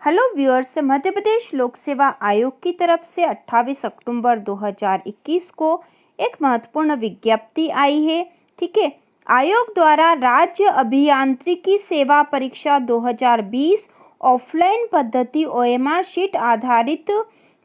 Hello viewers, Madhya Pradesh लोक सेवा आयोग की तरफ से 28 अक्टूबर 2021 को एक महत्वपूर्ण विज्ञप्ति आई है। ठीक है, आयोग द्वारा राज्य अभियांत्रिकी सेवा परीक्षा 2020 ऑफलाइन पद्धति ओएमआर शीट आधारित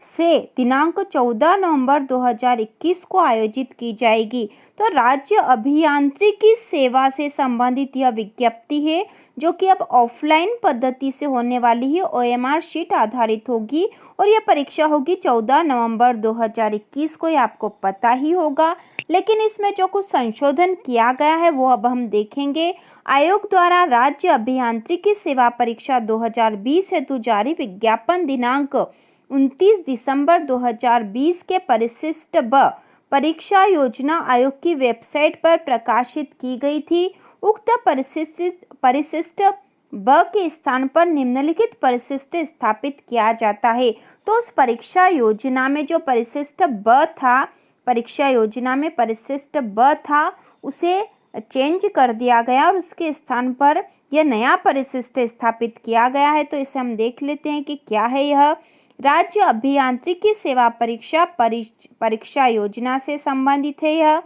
से दिनांक 14 नवंबर 2021 को आयोजित की जाएगी। तो राज्य अभियांत्रिकी सेवा से संबंधित यह विज्ञप्ति है जो कि अब ऑफलाइन पद्धति से होने वाली है, ओएमआर शीट आधारित होगी और यह परीक्षा होगी 14 नवंबर 2021 को। ये आपको पता ही होगा, लेकिन इसमें जो कुछ संशोधन किया गया है वो अब हम देखेंगे। आयोग द्वारा राज्य अभियांत्रिकी सेवा परीक्षा 2020 हेतु जारी विज्ञापन दिनांक 29 दिसंबर 2020 के परिशिष्ट ब परीक्षा योजना आयोग की वेबसाइट पर प्रकाशित की गई थी। उक्त परिशिष्ट ब के स्थान पर निम्नलिखित परिशिष्ट स्थापित किया जाता है। तो उस परीक्षा योजना में जो परिशिष्ट ब था, परीक्षा योजना में परिशिष्ट ब था, उसे चेंज कर दिया गया और उसके स्थान पर यह नया परिशिष्ट स्थापित किया गया है। तो इसे हम देख लेते हैं कि क्या है यह। राज्य अभियांत्रिकी सेवा परीक्षा योजना से संबंधित है यह।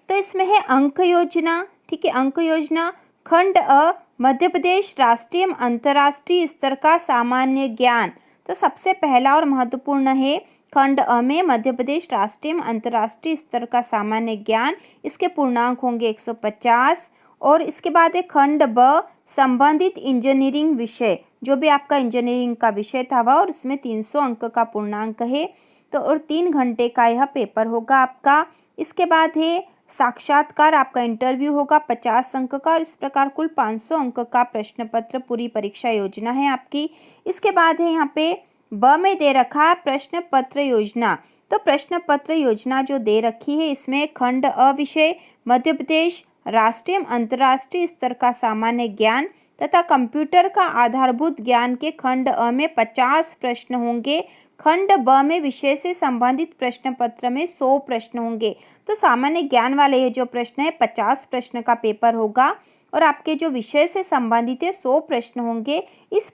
तो इसमें है अंक योजना। ठीक है, अंक योजना खंड अ मध्य प्रदेश राष्ट्रीय एवं अंतर्राष्ट्रीय स्तर का सामान्य ज्ञान। तो सबसे पहला और महत्वपूर्ण है खंड अ में मध्य प्रदेश राष्ट्रीय एवं अंतर्राष्ट्रीय स्तर का सामान्य ज्ञान, इसके पूर्णांक होंगे 150। और इसके बाद है खंड ब संबंधित इंजीनियरिंग विषय, जो भी आपका इंजीनियरिंग का विषय था वह, और उसमें 300 अंक का पूर्णांक है। तो और 3 घंटे का यह पेपर होगा आपका। इसके बाद है साक्षात्कार, आपका इंटरव्यू होगा 50 अंक का, और इस प्रकार कुल 500 अंक का प्रश्न पत्र पूरी परीक्षा योजना है आपकी। इसके बाद है यहाँ पे ब में दे रखा है प्रश्न पत्र योजना। तो प्रश्न पत्र योजना जो दे रखी है इसमें खंड अ विषय मध्य प्रदेश राष्ट्रीय एवं अंतर्राष्ट्रीय स्तर का सामान्य ज्ञान तथा कंप्यूटर का आधारभूत ज्ञान के खंड अ में 50 प्रश्न होंगे। खंड ब में विषय से संबंधित प्रश्न पत्र में 100 प्रश्न होंगे। तो सामान्य ज्ञान वाले ये जो प्रश्न है 50 प्रश्न का पेपर होगा, और आपके जो विषय से संबंधित है 100 प्रश्न होंगे। इस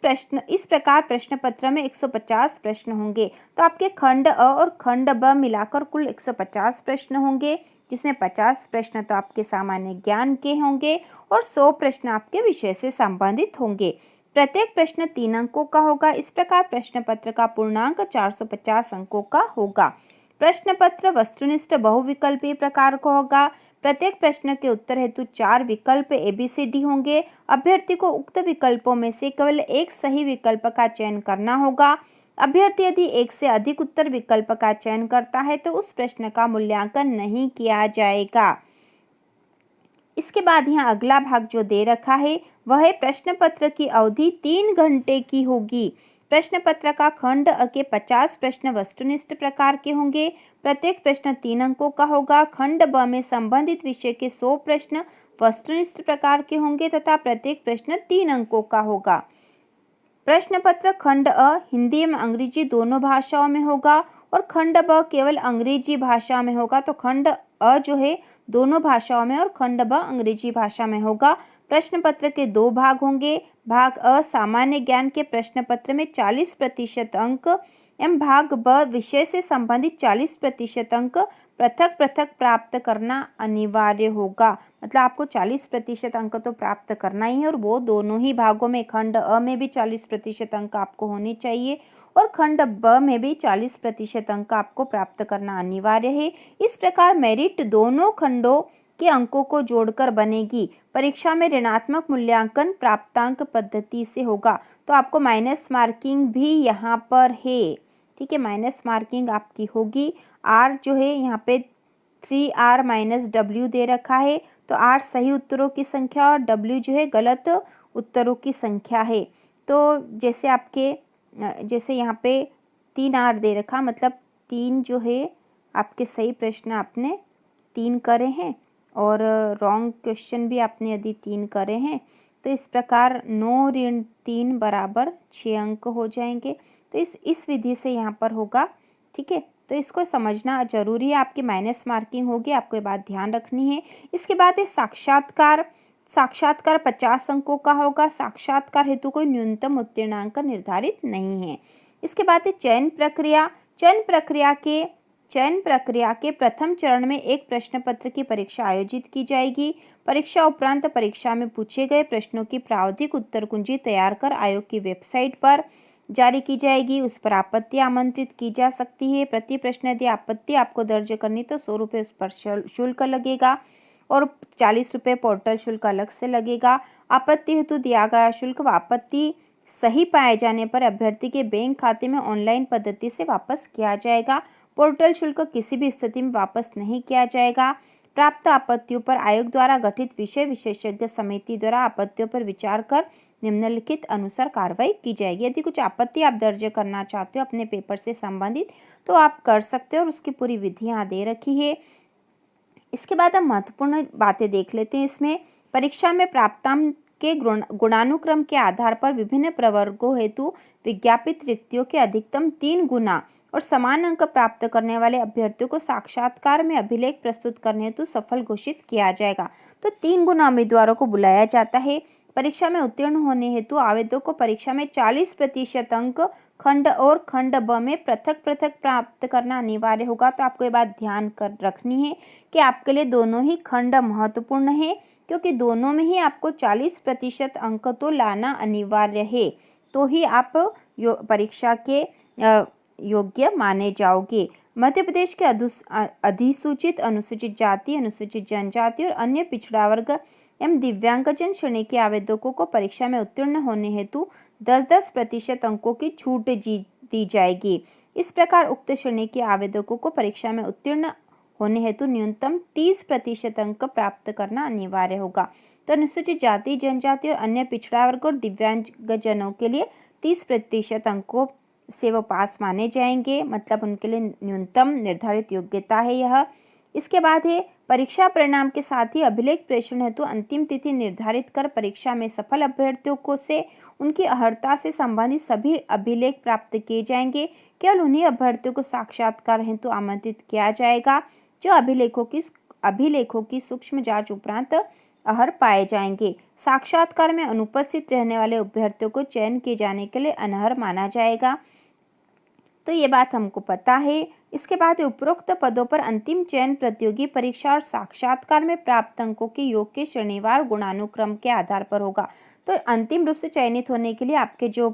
प्रकार प्रश्न पत्र में 150 प्रश्न होंगे। तो आपके खंड अ और खंड ब मिलाकर कुल 150 प्रश्न होंगे, जिसमें 50 प्रश्न तो आपके सामान्य ज्ञान के होंगे और 100 प्रश्न आपके विषय से संबंधित होंगे। प्रत्येक प्रश्न 3 अंकों का होगा। इस प्रकार प्रश्न पत्र का पूर्णांक 450 अंकों का होगा। प्रश्न पत्र वस्तुनिष्ठ बहुविकल्पीय प्रकार का होगा। प्रत्येक प्रश्न के उत्तर हेतु 4 विकल्प ABCD होंगे। अभ्यर्थी को उक्त विकल्पों में से केवल एक सही विकल्प का चयन करना होगा। अभ्यर्थी यदि एक से अधिक उत्तर विकल्प का चयन करता है तो उस प्रश्न का मूल्यांकन नहीं किया जाएगा। इसके बाद यहाँ अगला भाग जो दे रखा है वह है प्रश्न पत्र की अवधि 3 घंटे की होगी। प्रश्न पत्र का खंड अ के 50 प्रश्न वस्तुनिष्ठ प्रकार के होंगे। प्रत्येक प्रश्न 3 अंकों का होगा। खंड ब में संबंधित विषय के 100 प्रश्न वस्तुनिष्ठ प्रकार के होंगे तथा प्रत्येक प्रश्न 3 अंकों का होगा। प्रश्न पत्र खंड अ हिंदी एवं अंग्रेजी दोनों भाषाओं में होगा और खंड ब केवल अंग्रेजी भाषा में होगा। तो खंड अ जो है दोनों भाषाओं में और खंड ब अंग्रेजी भाषा में होगा। प्रश्न पत्र के 2 भाग होंगे। भाग अ सामान्य ज्ञान के प्रश्न पत्र में 40% अंक एवं भाग ब विषय से संबंधित 40% अंक पृथक पृथक प्राप्त करना अनिवार्य होगा। मतलब आपको 40% अंक तो प्राप्त करना ही है, और वो दोनों ही भागों में, खंड अ में भी 40% अंक आपको होने चाहिए और खंड ब में भी 40% अंक आपको प्राप्त करना अनिवार्य है। इस प्रकार मेरिट दोनों खंडों के अंकों को जोड़कर बनेगी। परीक्षा में ऋणात्मक मूल्यांकन प्राप्तांक पद्धति से होगा। तो आपको माइनस मार्किंग भी यहाँ पर है। ठीक है, माइनस मार्किंग आपकी होगी। R जो है यहाँ पे 3R - W दे रखा है। तो R सही उत्तरों की संख्या और W जो है गलत उत्तरों की संख्या है। तो जैसे यहाँ पे 3R दे रखा, मतलब 3 जो है आपके सही प्रश्न आपने 3 करे हैं और रॉन्ग क्वेश्चन भी आपने यदि 3 करे हैं, तो इस प्रकार 9 ऋण 3 बराबर 6 अंक हो जाएंगे। तो इस विधि से यहाँ पर होगा। ठीक है, तो इसको समझना जरूरी है। आपकी माइनस मार्किंग होगी, आपको ये बात ध्यान रखनी है। इसके बाद है साक्षात्कार। साक्षात्कार 50 अंकों का होगा। साक्षात्कार हेतु कोई न्यूनतम उत्तीर्णांक निर्धारित नहीं है। इसके बाद है चयन प्रक्रिया। चयन प्रक्रिया के प्रथम चरण में एक प्रश्न पत्र की परीक्षा आयोजित की जाएगी। परीक्षा उपरांत परीक्षा में पूछे गए प्रश्नों की प्रावधिक उत्तर कुंजी तैयार कर आयोग की वेबसाइट पर जारी की जाएगी। उस पर आपत्ति आमंत्रित की जा सकती है। प्रति प्रश्न यदि आपत्ति आपको दर्ज करनी तो 100 रुपये उस पर शुल्क लगेगा और 40 रुपये पोर्टल शुल्क अलग से लगेगा। आपत्ति हेतु दिया गया शुल्क व आपत्ति सही पाए जाने पर अभ्यर्थी के बैंक खाते में ऑनलाइन पद्धति से वापस किया जाएगा। पोर्टल शुल्क किसी भी स्थिति में वापस नहीं किया जाएगा। प्राप्त आपत्तियों पर आयोग द्वारा गठित विषय विशेषज्ञ समिति द्वारा आपत्तियों पर विचार कर निम्नलिखित अनुसार कार्रवाई की जाएगी। यदि कुछ आपत्ति आप दर्ज करना चाहते हो अपने पेपर से संबंधित तो आप कर सकते हो और उसकी पूरी विधियां दे रखी है। इसके बाद हम महत्वपूर्ण बातें देख लेते हैं। इसमें परीक्षा में प्राप्तांक के गुणानुक्रम के आधार पर विभिन्न प्रवर्गों हेतु विज्ञापित रिक्तियों के अधिकतम 3 गुना और समान अंक प्राप्त करने वाले अभ्यर्थियों को साक्षात्कार में अभिलेख प्रस्तुत करने हेतु सफल घोषित किया जाएगा। तो 3 गुना उम्मीदवारों को बुलाया जाता है। परीक्षा में उत्तीर्ण होने हेतु आवेदक को परीक्षा में 40% अंक खंड और खंड ब में पृथक पृथक प्राप्त करना अनिवार्य होगा। तो आपको ये बात ध्यान कर रखनी है कि आपके लिए दोनों ही खंड महत्वपूर्ण है, क्योंकि दोनों में ही आपको 40% अंक तो लाना अनिवार्य है, तो ही आप परीक्षा के योग्य माने जाओगे। मध्य प्रदेश के अधिसूचित अनुसूचित जाति, अनुसूचित जनजाति और अन्य पिछड़ा वर्ग एवं दिव्यांगजन श्रेणी के आवेदकों को परीक्षा में उत्तीर्ण होने हेतु 10-10% अंकों की छूट दी जाएगी। इस प्रकार उक्त श्रेणी के आवेदकों को परीक्षा में उत्तीर्ण होने हेतु न्यूनतम 30% अंक प्राप्त करना अनिवार्य होगा। तो अनुसूचित जाति, जनजाति और अन्य पिछड़ा वर्ग और दिव्यांगजनों के लिए 30% अंकों से वो पास माने जाएंगे, मतलब उनके लिए न्यूनतम निर्धारित योग्यता है यह। इसके बाद है परीक्षा परिणाम के साथ ही अभिलेख प्रेषण हेतु अंतिम तिथि निर्धारित कर परीक्षा में सफल अभ्यर्थियों को से उनकी अर्हता से संबंधित सभी अभिलेख प्राप्त किए जाएंगे। केवल उन्हीं अभ्यर्थियों को साक्षात्कार हेतु आमंत्रित किया जाएगा जो अभिलेखों की सूक्ष्म जांच उपरांत अहर पाए जाएंगे। साक्षात्कार में अनुपस्थित रहने वाले अभ्यर्थियों को चयन किए जाने के लिए अनर्ह माना जाएगा। तो ये बात हमको पता है। इसके बाद उपरोक्त पदों पर अंतिम चयन प्रतियोगी परीक्षा और साक्षात्कार में प्राप्त अंकों के योग के श्रेणीवार गुणानुक्रम के आधार पर होगा। तो अंतिम रूप से चयनित होने के लिए आपके जो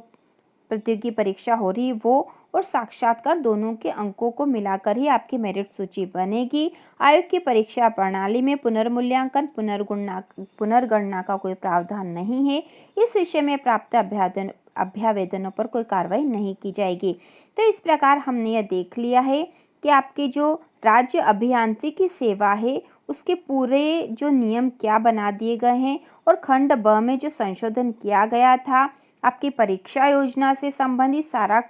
प्रतियोगी परीक्षा हो रही है वो और साक्षात्कार दोनों के अंकों को मिलाकर ही आपकी मेरिट सूची बनेगी। आयोग की परीक्षा प्रणाली में पुनर्मूल्यांकन पुनर्गणना का कोई प्रावधान नहीं है। इस विषय में प्राप्त अभ्यावेदनों पर कोई कार्रवाई नहीं की जाएगी। तो इस प्रकार हमने यह देख लिया है कि आपके जो राज्य अभियांत्रिकी सेवा है उसके पूरे जो नियम क्या बना दिए गए हैं और खंड ब में जो संशोधन किया गया था, आपकी परीक्षा योजना से संबंधित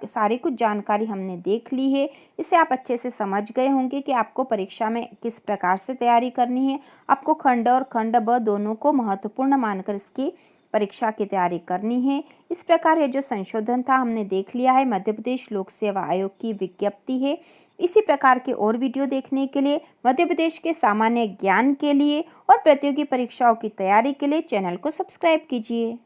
सारी कुछ जानकारी हमने देख ली है। इसे आप अच्छे से समझ गए होंगे कि आपको परीक्षा में किस प्रकार से तैयारी करनी है। आपको खंड और खंड ब दोनों को महत्वपूर्ण मानकर इसकी परीक्षा की तैयारी करनी है। इस प्रकार ये जो संशोधन था हमने देख लिया है, मध्य प्रदेश लोक सेवा आयोग की विज्ञप्ति है। इसी प्रकार के और वीडियो देखने के लिए, मध्य प्रदेश के सामान्य ज्ञान के लिए और प्रतियोगी परीक्षाओं की तैयारी के लिए चैनल को सब्सक्राइब कीजिए।